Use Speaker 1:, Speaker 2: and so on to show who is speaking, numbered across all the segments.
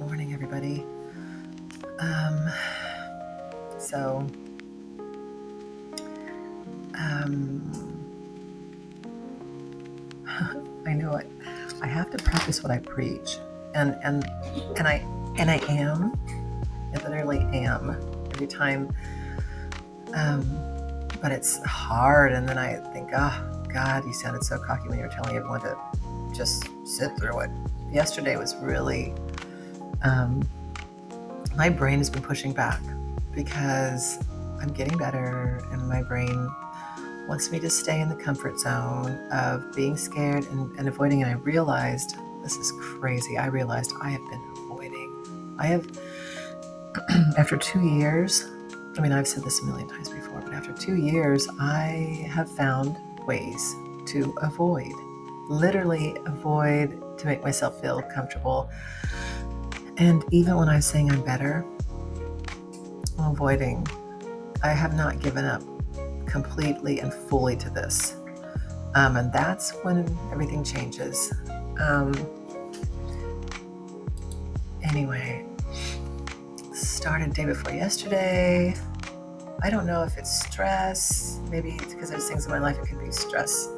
Speaker 1: morning, everybody. Um, so, I know I have to practice what I preach, and I am. I literally am every time. But it's hard, and then I think, oh God, you sounded so cocky when you were telling everyone to just sit through it. Yesterday was really. My brain has been pushing back because I'm getting better, and my brain wants me to stay in the comfort zone of being scared and avoiding. And I realized, this is crazy, I realized I have been avoiding. I have, after 2 years, I mean, I've said this a million times before, but after 2 years, I have found ways to avoid, literally avoid, to make myself feel comfortable. And even when I'm saying I'm better, I'm avoiding. I have not given up completely and fully to this. And that's when everything changes. Anyway, started day before yesterday. I don't know if it's stress. Maybe it's because there's things in my life that could be stress.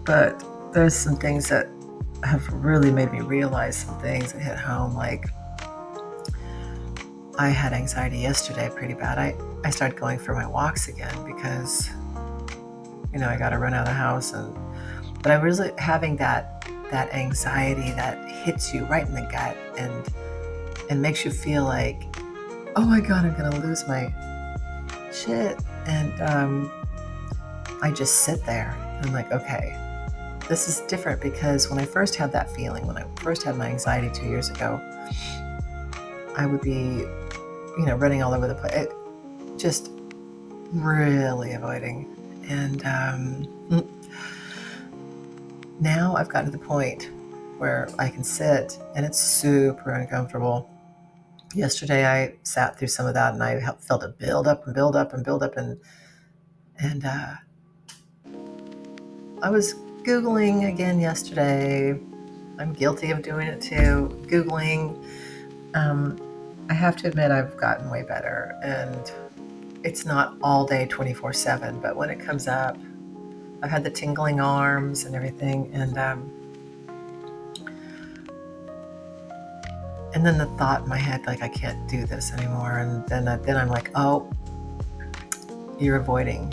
Speaker 1: But there's some things that have really made me realize some things that hit home. Like, I had anxiety yesterday pretty bad. I started going for my walks again because, I got to run out of the house. But I was really having that anxiety that hits you right in the gut and makes you feel like, oh my God, I'm going to lose my shit. And I just sit there and I'm like, okay, this is different, because when I first had that feeling, when I first had my anxiety 2 years ago, I would be, running all over the place, just really avoiding. And now I've gotten to the point where I can sit, and it's super uncomfortable. Yesterday I sat through some of that, and I felt it build up and build up and build up, and I was Googling again yesterday. I'm guilty of doing it too. Googling. I have to admit I've gotten way better, and it's not all day 24/7, but when it comes up, I've had the tingling arms and everything, and then the thought in my head, like, I can't do this anymore, and then I'm like, oh, you're avoiding.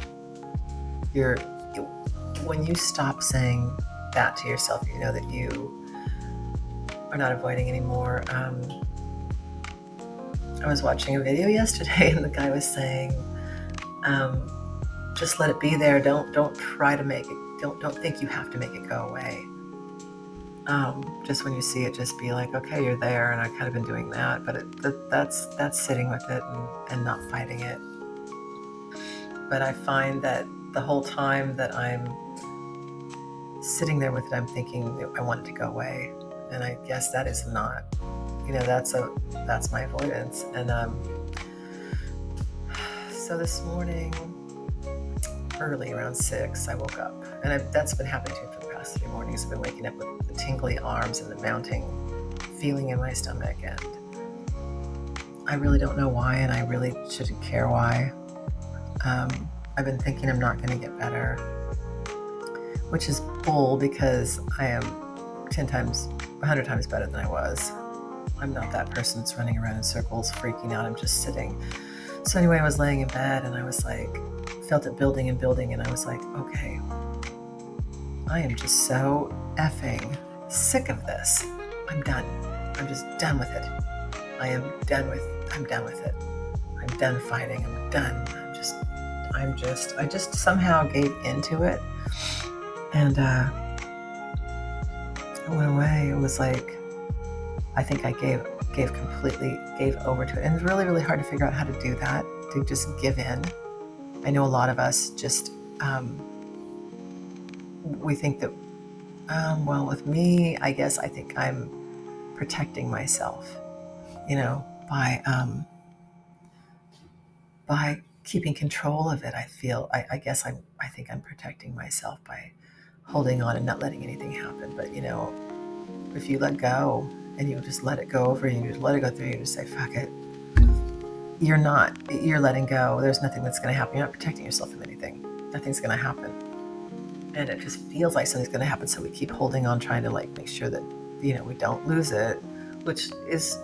Speaker 1: When you stop saying that to yourself, you know that you are not avoiding anymore. I was watching a video yesterday, and the guy was saying, just let it be there. Don't try to make it. Don't think you have to make it go away. Just when you see it, just be like, okay, you're there. And I've kind of been doing that, but that's sitting with it and not fighting it. But I find that the whole time that I'm sitting there with it, I'm thinking I want it to go away, and I guess that is not. That's my avoidance. And so this morning, early around 6, I woke up, and that's been happening to me for the past 3 mornings. I've been waking up with the tingly arms and the mounting feeling in my stomach, and I really don't know why, and I really shouldn't care why. I've been thinking I'm not going to get better, which is bull, because I am 100 times better than I was. I'm not that person that's running around in circles, freaking out. I'm just sitting. So anyway, I was laying in bed, and I was like, felt it building and building, and I was like, okay, I am just so effing sick of this. I'm done. I'm just done with it. I'm done with it. I'm done fighting. I'm done. I just somehow gave into it, and it went away. It was like, I think I gave over to it. And it's really, really hard to figure out how to do that, to just give in. I know a lot of us just, we think that, well, with me, I guess I think I'm protecting myself, by keeping control of it. I think I'm protecting myself by holding on and not letting anything happen. But, if you let go and you just let it go over you, you just let it go through you, just say, fuck it. You're letting go. There's nothing that's going to happen. You're not protecting yourself from anything. Nothing's going to happen. And it just feels like something's going to happen. So we keep holding on, trying to like make sure that, we don't lose it, which is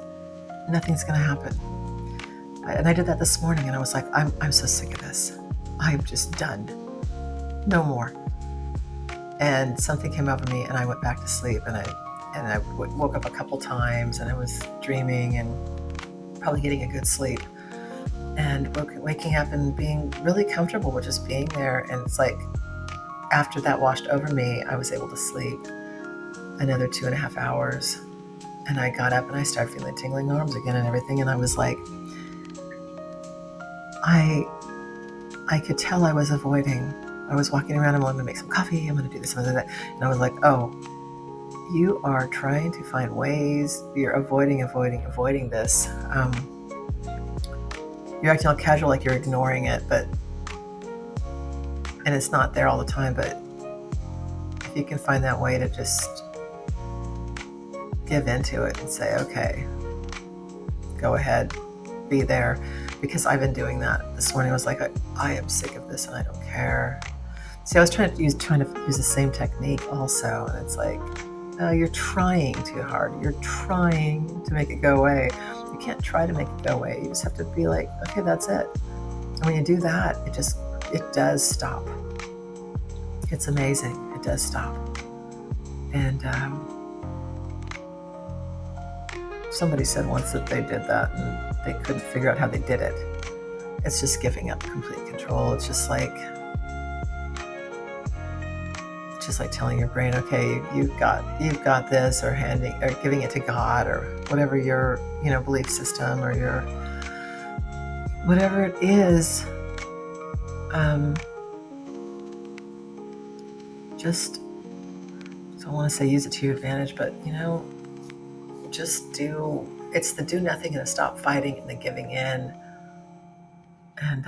Speaker 1: nothing's going to happen. And I did that this morning, and I was like, I'm so sick of this. I'm just done. No more. And something came over me, and I went back to sleep, and I woke up a couple times, and I was dreaming and probably getting a good sleep, and waking up and being really comfortable with just being there. And it's like, after that washed over me, I was able to sleep another 2.5 hours, and I got up and I started feeling tingling arms again and everything. And I was like, I could tell I was avoiding. I was walking around, I'm going to make some coffee, I'm going to do this, I'm going to do that. And I was like, oh, you are trying to find ways, you're avoiding this. You're acting all casual, like you're ignoring it, and it's not there all the time. But if you can find that way to just give into it and say, okay, go ahead, be there. Because I've been doing that. This morning I was like, I am sick of this and I don't care. See, I was trying to use the same technique also, and it's like, no, you're trying too hard. You're trying to make it go away. You can't try to make it go away. You just have to be like, okay, that's it. And when you do that, it does stop. It's amazing. It does stop. And somebody said once that they did that and they couldn't figure out how they did it. It's just giving up complete control. It's just like telling your brain, okay, you've got this, or giving it to God, or whatever your belief system, or your whatever it is. Just don't want to say use it to your advantage, but just it's the do nothing and the stop fighting and the giving in. And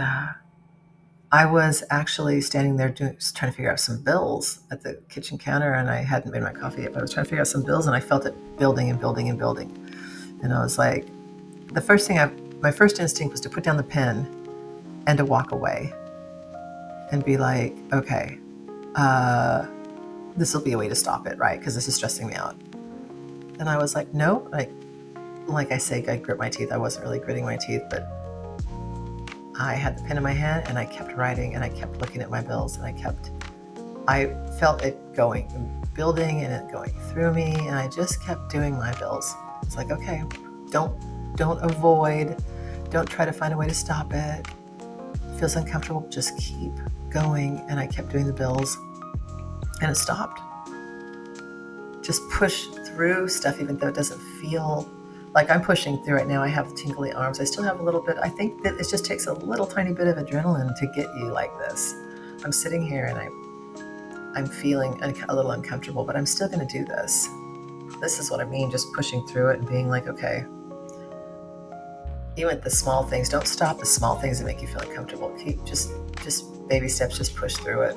Speaker 1: I was actually standing there trying to figure out some bills at the kitchen counter, and I hadn't made my coffee yet, but I was trying to figure out some bills, and I felt it building and building and building. And I was like, my first instinct was to put down the pen and to walk away and be like, okay, this will be a way to stop it, right? Because this is stressing me out. And I was like, no, like I say, I grit my teeth. I wasn't really gritting my teeth, but I had the pen in my hand, and I kept writing, and I kept looking at my bills, and I felt it building and it going through me, and I just kept doing my bills. It's like, okay, don't avoid, don't try to find a way to stop it. It feels uncomfortable, just keep going. And I kept doing the bills, and it stopped. Just push through stuff, even though it doesn't feel like I'm pushing through it now. I have tingly arms. I still have a little bit. I think that it just takes a little tiny bit of adrenaline to get you like this. I'm sitting here and I'm feeling a little uncomfortable, but I'm still going to do this. This is what I mean, just pushing through it and being like, okay, even the small things, don't stop the small things that make you feel uncomfortable. Keep just baby steps, just push through it.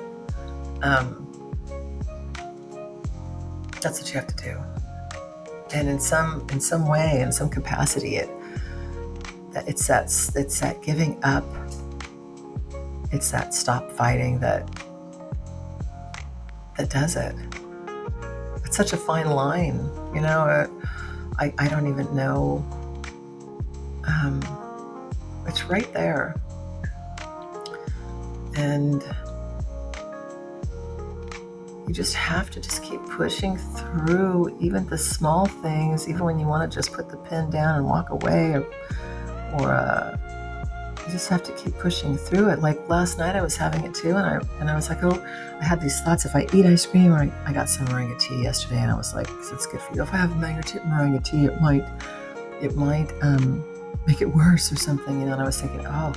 Speaker 1: That's what you have to do. And in some way, in some capacity, it's that giving up, it's that stop fighting that does it. It's such a fine line, I don't even know. It's right there, and you just have to just keep pushing through even the small things, even when you want to just put the pen down and walk away, or you just have to keep pushing through it. Like last night I was having it too, and I was like, oh, I had these thoughts, if I eat ice cream, or I got some meringue tea yesterday, and I was like, it's good for you. If I have meringue tea, it might make it worse or something, and I was thinking, oh,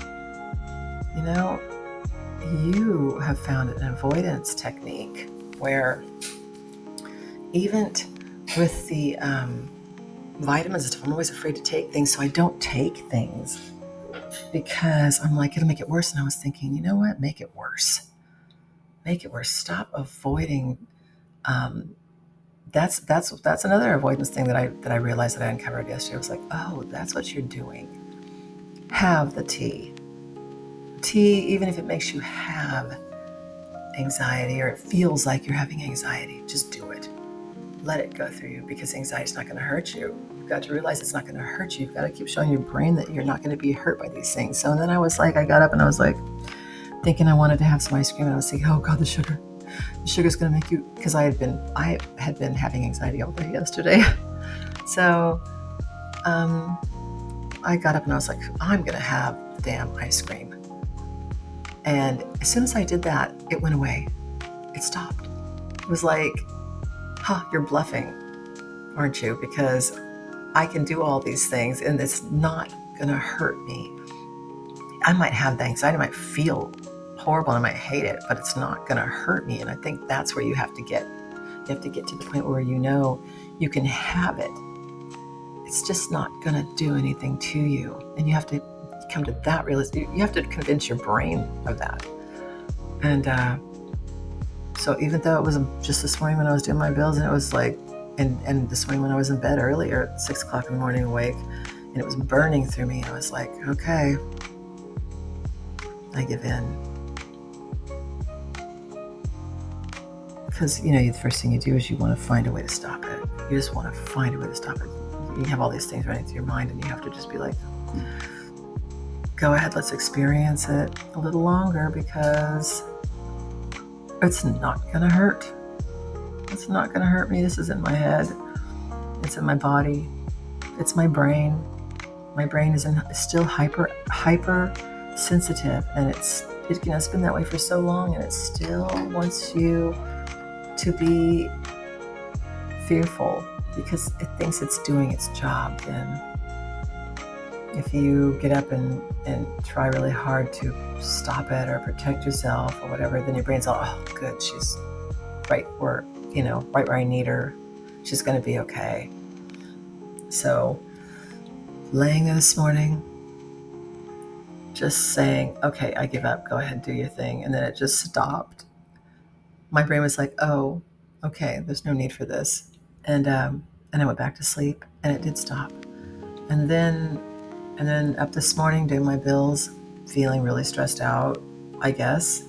Speaker 1: you have found an avoidance technique where even with the vitamins and stuff, I'm always afraid to take things, so I don't take things because I'm like, it'll make it worse. And I was thinking, you know what? Make it worse. Make it worse. Stop avoiding that's another avoidance thing that I realized that I uncovered yesterday. I was like, oh, that's what you're doing. Have the tea. Tea, even if it makes you have anxiety or it feels like you're having anxiety, just do it. Let it go through you, because anxiety is not going to hurt you. You've got to realize it's not going to hurt you. You've got to keep showing your brain that you're not going to be hurt by these things. So then I was like, I got up and I was like, thinking I wanted to have some ice cream, and I was thinking, oh God, the sugar's going to make you, because I had been having anxiety all day yesterday. So I got up and I was like, I'm going to have damn ice cream. And as soon as I did that, it went away. It stopped. It was like, you're bluffing, aren't you? Because I can do all these things and it's not going to hurt me. I might have the anxiety, I might feel horrible, and I might hate it, but it's not going to hurt me. And I think that's where you have to get. You have to get to the point where you know you can have it. It's just not going to do anything to you. And you have to come to that realization. You have to convince your brain of that. And so even though it was just this morning when I was doing my bills, and it was like, and this morning when I was in bed earlier at 6 o'clock in the morning awake, and it was burning through me, I was like, okay, I give in. Because, the first thing you do is you want to find a way to stop it. You just want to find a way to stop it. You have all these things running through your mind, and you have to just be like, go ahead, let's experience it a little longer, because it's not going to hurt. It's not going to hurt me. This is in my head. It's in my body. It's my brain. My brain is still hyper sensitive, and it's been that way for so long, and it still wants you to be fearful because it thinks it's doing its job. And if you get up and try really hard to stop it or protect yourself or whatever, then your brain's all, oh, good, she's right where I need her. She's going to be okay. So laying there this morning, just saying, okay, I give up, go ahead, do your thing. And then it just stopped. My brain was like, oh, okay, there's no need for this. And I went back to sleep, and it did stop. And then up this morning doing my bills, feeling really stressed out, I guess.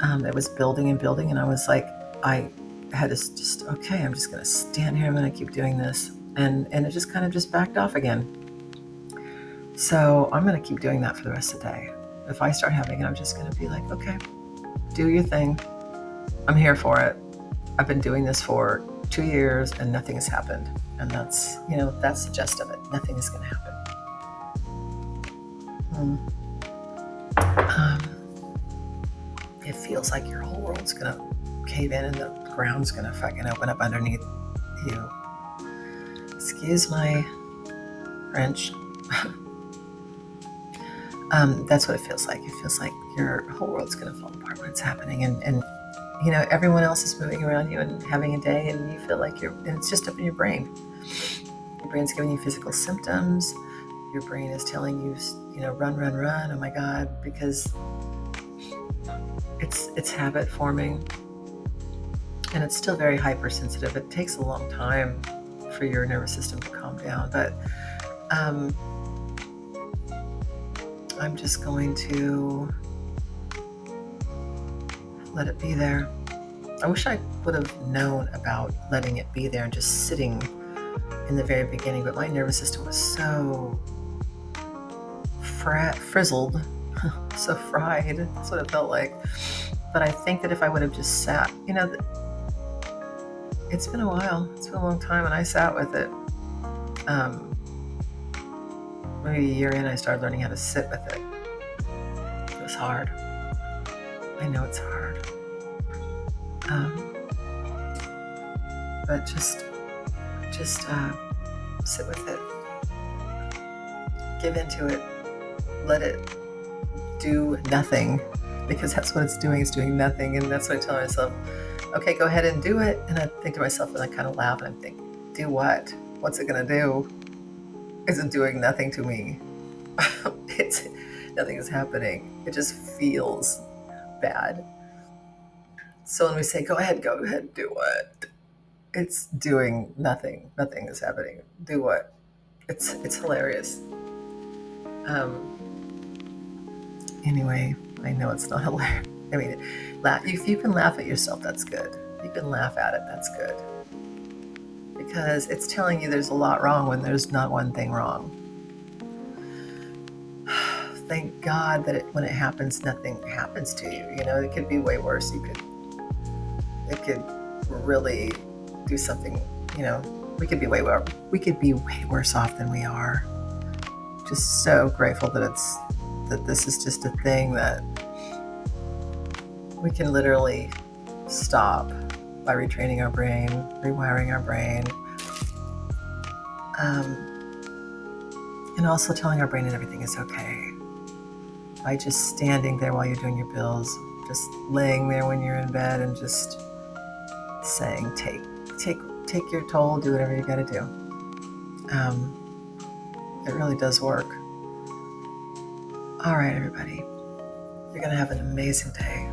Speaker 1: It was building, and I was like, I had to just, okay, I'm just going to stand here. I'm going to keep doing this. And it just kind of just backed off again. So I'm going to keep doing that for the rest of the day. If I start having it, I'm just going to be like, okay, do your thing. I'm here for it. I've been doing this for 2 years and nothing has happened. And that's the gist of it. Nothing is going to happen. It feels like your whole world's going to cave in and the ground's going to fucking open up underneath you. Excuse my French. That's what it feels like. It feels like your whole world's going to fall apart when it's happening. And everyone else is moving around you and having a day, and you feel like and it's just up in your brain. Your brain's giving you physical symptoms. Your brain is telling you, run, run, run. Oh my God, because it's habit forming, and it's still very hypersensitive. It takes a long time for your nervous system to calm down, but I'm just going to let it be there. I wish I would have known about letting it be there and just sitting in the very beginning, but my nervous system was so frizzled, so fried. That's what it felt like. But I think that if I would have just sat, it's been a while. It's been a long time, and I sat with it. Maybe a year in, I started learning how to sit with it. It was hard. I know it's hard. But just sit with it. Give into it. Let it do nothing, because that's what it's doing. It's doing nothing. And that's what I tell myself. Okay, go ahead and do it. And I think to myself, and I kind of laugh, and I think, do what? What's it going to do? It's doing nothing to me. Nothing is happening. It just feels bad. So when we say, go ahead, do it. It's doing nothing. Nothing is happening. Do what? It's hilarious. Um, anyway, I know it's not hilarious. I mean, if you can laugh at yourself, that's good. You can laugh at it, that's good. Because it's telling you there's a lot wrong when there's not one thing wrong. Thank God that when it happens, nothing happens to you. You know, it could be way worse. It could really do something. You know, we could be way worse off than we are. Just so grateful that this is just a thing that we can literally stop by retraining our brain, rewiring our brain, and also telling our brain that everything is okay. By just standing there while you're doing your bills, just laying there when you're in bed and just saying, take your toll, do whatever you got to do. It really does work. All right, everybody. You're going to have an amazing day.